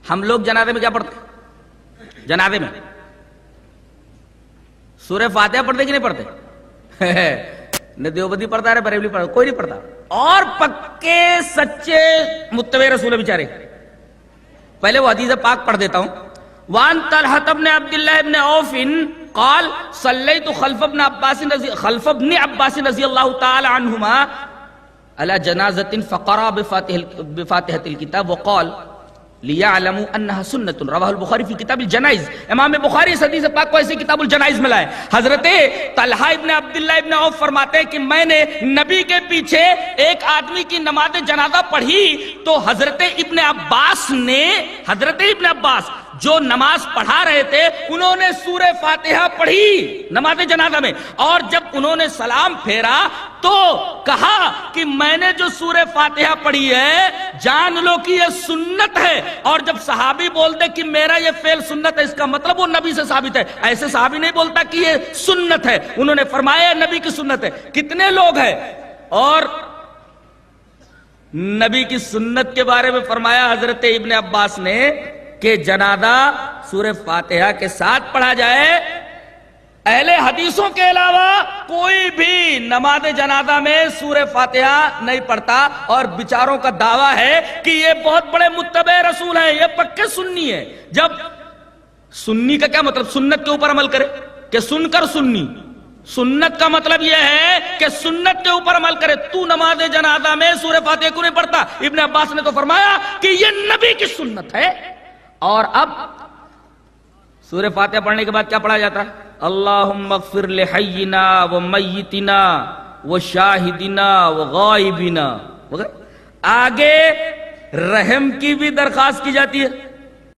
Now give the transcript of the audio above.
ہم لوگ جنازے میں کیا پڑھتے ہیں؟ جنازے میں سورہ فاتحہ پڑھتے کہ نہیں پڑھتے؟ نہ دیوبندی پڑھتا ہے، بریلوی پڑھتا، کوئی نہیں پڑھتا. اور پکے سچے متبع رسول بچارے. پہلے وہ حدیث پاک پڑھ دیتا ہوں. وان طلحة بن عبد الله بن عوف قال صليت خلف ابن عباس رضي الله تعالى عنهما على جنازة فقرأ بفاتحة الكتاب وقال لِيَعْلَمُوا أَنَّهَا سُنَّةٌ. رواہ البخاری فی کتاب الجنائز. امام بخاری اس حدیث پاک کو ایسے کتاب الجنائز میں لائے. حضرت طلحہ ابن عبداللہ ابن عوف فرماتے ہیں کہ میں نے نبی کے پیچھے ایک آدمی کی نماز جنازہ پڑھی تو حضرت ابن عباس جو نماز پڑھا رہے تھے انہوں نے سورہ فاتحہ پڑھی نماز جنازہ میں، اور جب انہوں نے سلام پھیرا تو کہا کہ میں نے جو سورہ فاتحہ پڑھی ہے جان لو کہ یہ سنت ہے. اور جب صحابی بولتے کہ میرا یہ فعل سنت ہے، اس کا مطلب وہ نبی سے ثابت ہے. ایسے صحابی نہیں بولتا کہ یہ سنت ہے، انہوں نے فرمایا نبی کی سنت ہے. کتنے لوگ ہیں؟ اور نبی کی سنت کے بارے میں فرمایا حضرت ابن عباس نے کہ جنازہ سورہ فاتحہ کے ساتھ پڑھا جائے. اہل حدیثوں کے علاوہ کوئی بھی نماز جنازہ میں سورہ فاتحہ نہیں پڑھتا، اور بیچاروں کا دعویٰ ہے کہ یہ بہت بڑے متبع رسول ہیں، یہ پکے سنی ہیں. جب سنی کا کیا مطلب؟ سنت کے اوپر عمل کرے کہ سن کر سنی. سنت کا مطلب یہ ہے کہ سنت کے اوپر عمل کرے. تو نماز جنازہ میں سورہ فاتحہ کیوں نہیں پڑھتا؟ ابن عباس نے تو فرمایا کہ یہ نبی کی سنت ہے. اور اب سورہ فاتحہ پڑھنے کے بعد کیا پڑھا جاتا ہے؟ اللہم اغفر لحینا و میتنا و شاہدنا و غائبنا. آگے رحم کی بھی درخواست کی جاتی ہے.